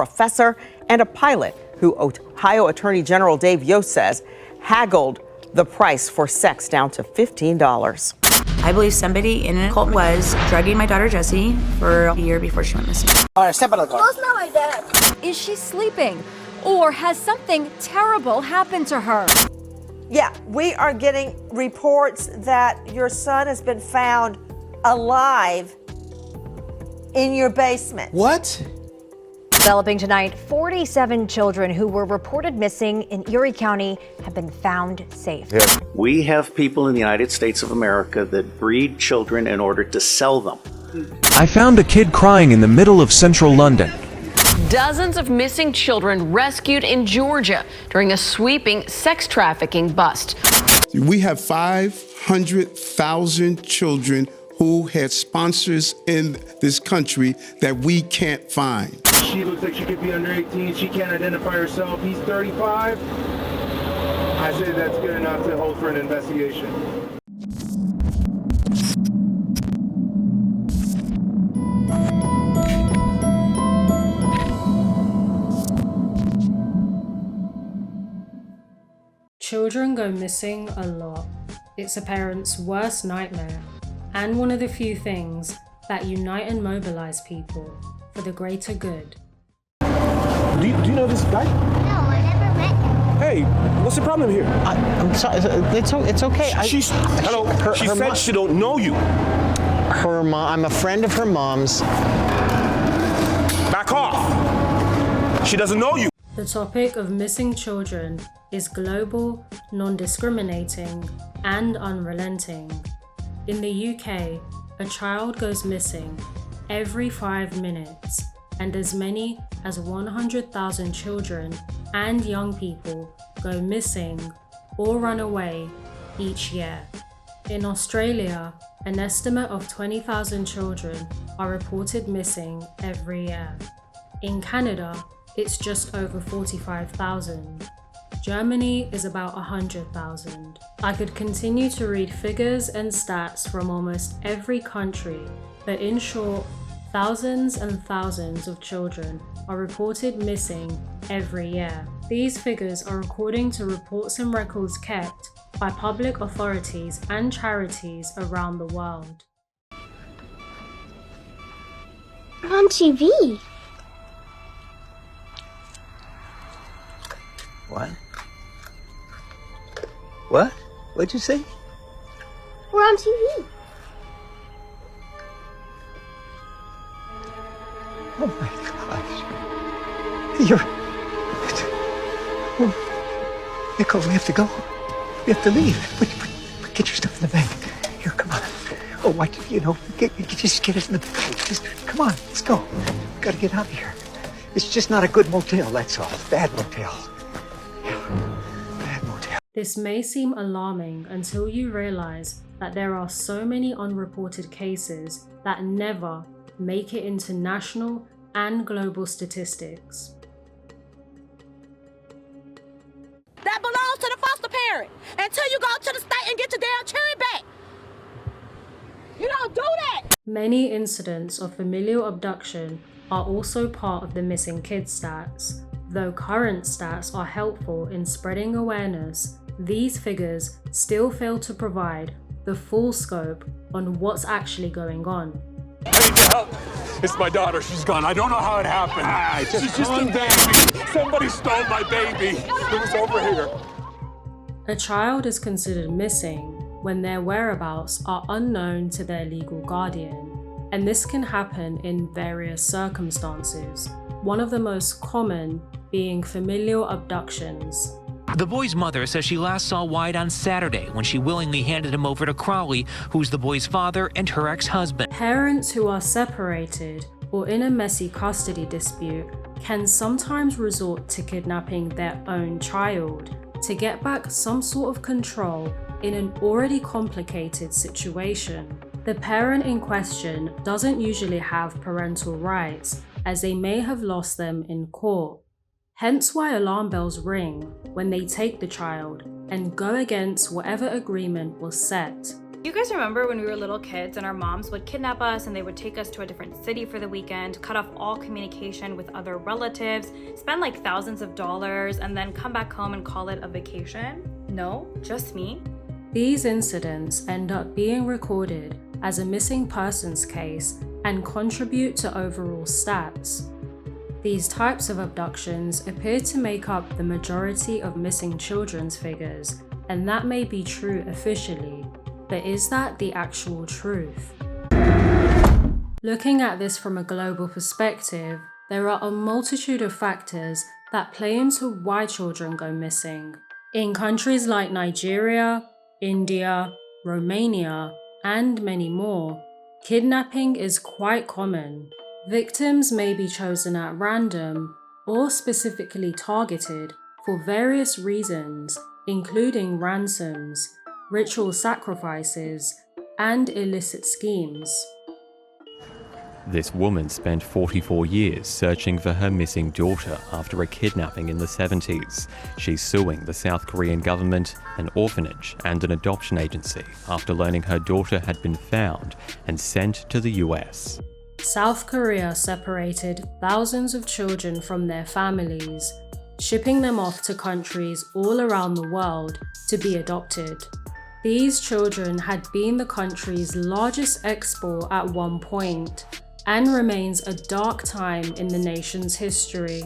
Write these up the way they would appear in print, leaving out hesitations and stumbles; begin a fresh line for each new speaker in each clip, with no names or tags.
professor and a pilot who Ohio Attorney General Dave Yost says haggled the price for sex down to $15.
I believe somebody in a cult was drugging my daughter Jessie for a year before she went missing.
All right, step out of the car.
No, it's not my dad.
Is she sleeping? Or has something terrible happened to her?
Yeah, we are getting reports that your son has been found alive in your basement.
What?
Developing tonight, 47 children who were reported missing in Erie County have been found safe.
We have people in the United States of America that breed children in order to sell them.
I found a kid crying in the middle of central London.
Dozens of missing children rescued in Georgia during a sweeping sex trafficking bust.
We have 500,000 children who had sponsors in this country that we can't find.
She looks like she could be under 18. She can't identify herself. He's 35. I say that's good enough to hold for an investigation.
Children go missing a lot. It's a parent's worst nightmare, and one of the few things that unite and mobilize people for the greater good.
Do you know this guy?
No, I never met him.
Hey, what's the problem here?
I'm sorry. It's okay.
She said she don't know you.
Her mom. I'm a friend of her mom's.
Back off. She doesn't know you.
The topic of missing children is global, non-discriminating, and unrelenting. In the UK, a child goes missing every 5 minutes, and as many as 100,000 children and young people go missing or run away each year. In Australia, an estimate of 20,000 children are reported missing every year. In Canada, it's just over 45,000. Germany is about 100,000. I could continue to read figures and stats from almost every country, but in short, thousands and thousands of children are reported missing every year. These figures are according to reports and records kept by public authorities and charities around the world.
We're on TV.
What? What? What'd you say?
We're on TV.
Oh my gosh. You're... Oh. Nicole, we have to go. We have to leave. Get your stuff in the bag. Here, come on. Oh, what, just get us in the bag. Just, come on, let's go. We gotta get out of here. It's just not a good motel, that's all. Bad motel. Bad motel.
This may seem alarming until you realize that there are so many unreported cases that never make it into national and global statistics.
That belongs to the foster parent until you go to the state and get your damn children back. You don't do that.
Many incidents of familial abduction are also part of the missing kids stats. Though current stats are helpful in spreading awareness, these figures still fail to provide the full scope on what's actually going on.
I need your help. It's my daughter. She's gone. I don't know how it happened. She's just a baby. Somebody stole my baby. It was over here.
A child is considered missing when their whereabouts are unknown to their legal guardian, and this can happen in various circumstances, one of the most common being familial abductions.
The boy's mother says she last saw Wyatt on Saturday when she willingly handed him over to Crowley, who's the boy's father and her ex-husband.
Parents who are separated or in a messy custody dispute can sometimes resort to kidnapping their own child to get back some sort of control in an already complicated situation. The parent in question doesn't usually have parental rights, as they may have lost them in court. Hence why alarm bells ring when they take the child and go against whatever agreement was set.
You guys remember when we were little kids and our moms would kidnap us and they would take us to a different city for the weekend, cut off all communication with other relatives, spend like thousands of dollars, and then come back home and call it a vacation? No, just me.
These incidents end up being recorded as a missing persons case and contribute to overall stats. These types of abductions appear to make up the majority of missing children's figures, and that may be true officially, but is that the actual truth? Looking at this from a global perspective, there are a multitude of factors that play into why children go missing. In countries like Nigeria, India, Romania, and many more, kidnapping is quite common. Victims may be chosen at random or specifically targeted for various reasons, including ransoms, ritual sacrifices, and illicit schemes.
This woman spent 44 years searching for her missing daughter after a kidnapping in the 70s. She's suing the South Korean government, an orphanage, and an adoption agency after learning her daughter had been found and sent to the US.
South Korea separated thousands of children from their families, shipping them off to countries all around the world to be adopted. These children had been the country's largest export at one point, and remains a dark time in the nation's history.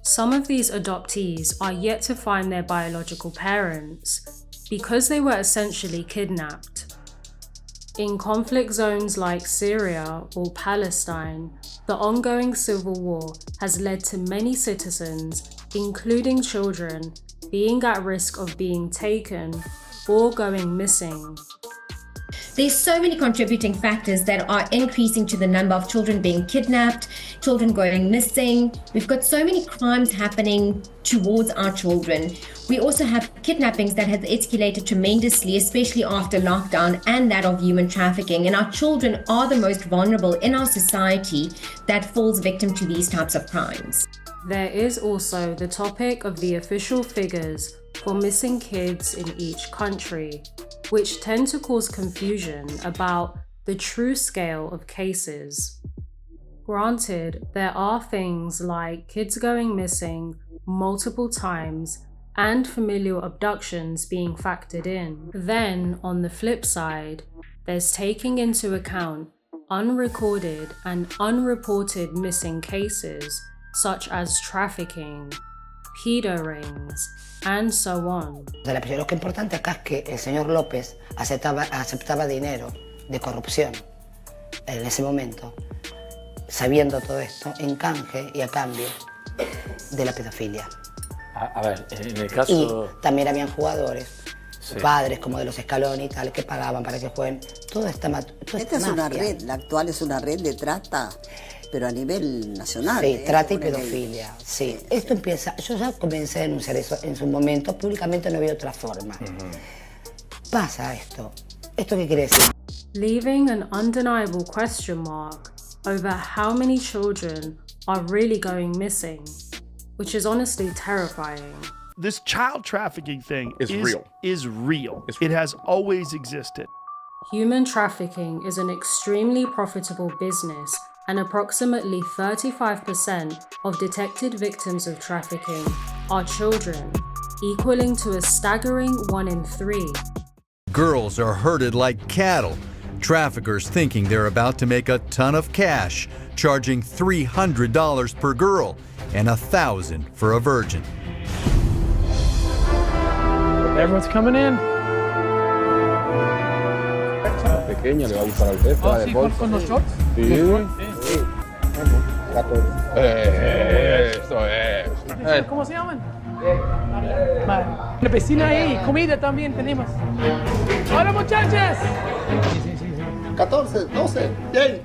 Some of these adoptees are yet to find their biological parents because they were essentially kidnapped. In conflict zones like Syria or Palestine, the ongoing civil war has led to many citizens, including children, being at risk of being taken or going missing.
There's so many contributing factors that are increasing to the number of children being kidnapped, children going missing. We've got so many crimes happening towards our children. We also have kidnappings that have escalated tremendously, especially after lockdown, and that of human trafficking. And our children are the most vulnerable in our society that falls victim to these types of crimes.
There is also the topic of the official figures for missing kids in each country, which tend to cause confusion about the true scale of cases. Granted, there are things like kids going missing multiple times and familial abductions being factored in. Then, on the flip side, there's taking into account unrecorded and unreported missing cases such as trafficking, pedo rings, and so on.
Lo que es importante acá es que el señor López aceptaba dinero de corrupción en ese momento, sabiendo todo esto, en canje y a cambio de la pedofilia.
A ver, en el caso...
Y también habían jugadores,
sí,
padres como de los Scaloni y tal, que pagaban para que jueguen. Toda esta
Esta es una red, la actual es una red de trata, pero a nivel nacional.
Sí, trata y pedofilia, sí. Esto empieza, yo ya comencé a denunciar eso en su momento, públicamente no había otra forma. Pasa esto. ¿Esto qué quiere decir?
Leaving an undeniable question mark over how many children are really going missing, which is honestly terrifying.
This child trafficking thing
is real.
It has always existed.
Human trafficking is an extremely profitable business, and approximately 35% of detected victims of trafficking are children, equaling to a staggering 1 in 3.
Girls are herded like cattle, traffickers thinking they're about to make a ton of cash, charging $300 per girl and $1,000 for a virgin.
Everyone's coming in.
Pequeña, le va a gustar al Beto, la de bolsa.
¿Con los shorts?
Sí. Eso es.
¿Cómo se llaman? Una piscina ahí, comida también tenemos. ¡Hola, muchachas!
14, 12, bien.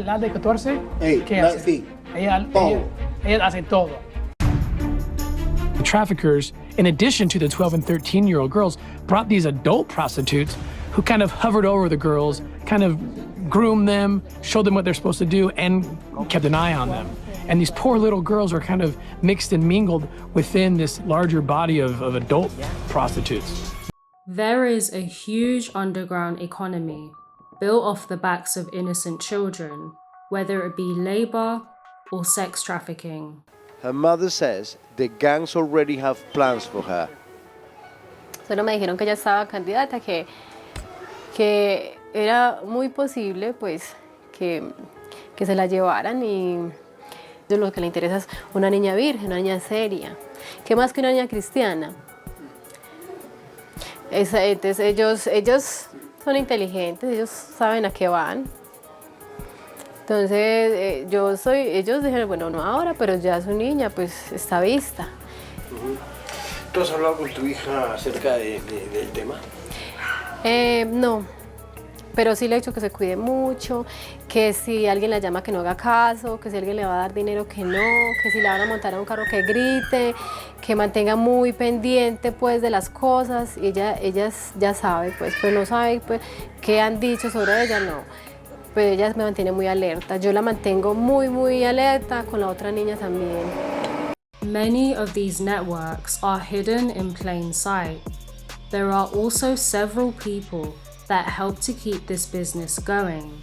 ¿La de 14? ¿Qué hace?
Sí.
Ella hace todo. The traffickers, in addition to the 12 and 13-year-old girls, brought these adult prostitutes who kind of hovered over the girls, kind of groomed them, showed them what they're supposed to do, and kept an eye on them. And these poor little girls were kind of mixed and mingled within this larger body of adult prostitutes.
There is a huge underground economy built off the backs of innocent children, whether it be labor or sex trafficking.
Her mother says the gangs already have plans for her.
Solo me dijeron que ella estaba candidata, que era muy posible pues que se la llevaran y lo que le interesa es una niña virgen, una niña seria. ¿Qué más que una niña cristiana? Entonces ellos son inteligentes, ellos saben a qué van. Entonces ellos dijeron, bueno, no ahora, pero ya su niña pues está vista.
¿Tú has hablado con tu hija acerca del tema?
No, pero sí le he dicho que se cuide mucho, que si alguien la llama que no haga caso, que si alguien le va a dar dinero que no, que si la van a montar a un carro que grite, que mantenga muy pendiente pues de las cosas. Y ella ya sabe, pues no sabe pues, qué han dicho sobre ella, no. Pero ella me mantiene muy alerta. Yo la mantengo muy alerta, con la otra niña también.
Many of these networks are hidden in plain sight. There are also several people that help to keep this business going,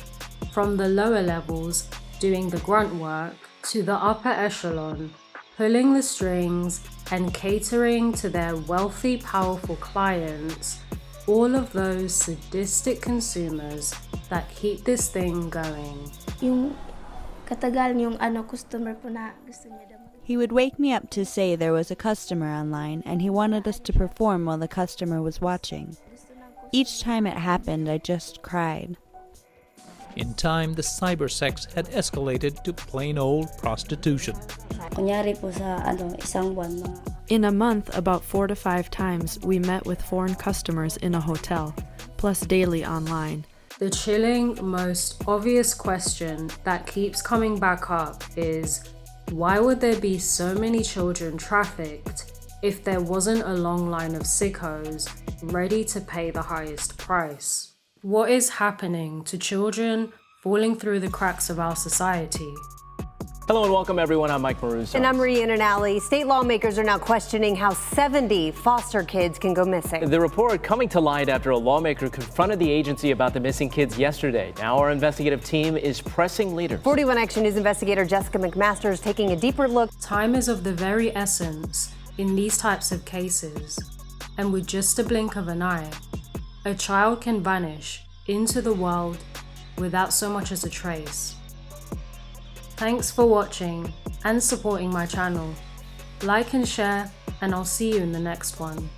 from the lower levels doing the grunt work to the upper echelon, pulling the strings and catering to their wealthy, powerful clients, all of those sadistic consumers that keep this thing going.
Yung katagal yung customer po na gusto niya daw.
He would wake me up to say there was a customer online and he wanted us to perform while the customer was watching. Each time it happened, I just cried.
In time, the cybersex had escalated to plain old prostitution.
In a month, about 4 to 5 times, we met with foreign customers in a hotel, plus daily online.
The chilling, most obvious question that keeps coming back up is, why would there be so many children trafficked if there wasn't a long line of sickos ready to pay the highest price? What is happening to children falling through the cracks of our society?
Hello and welcome everyone, I'm Mike Maruso.
And I'm Marie Annali. State lawmakers are now questioning how 70 foster kids can go missing.
The report coming to light after a lawmaker confronted the agency about the missing kids yesterday. Now our investigative team is pressing leaders.
41 Action News investigator Jessica McMaster is taking a deeper look.
Time is of the very essence in these types of cases. And with just a blink of an eye, a child can vanish into the world without so much as a trace. Thanks for watching and supporting my channel. Like and share, and I'll see you in the next one.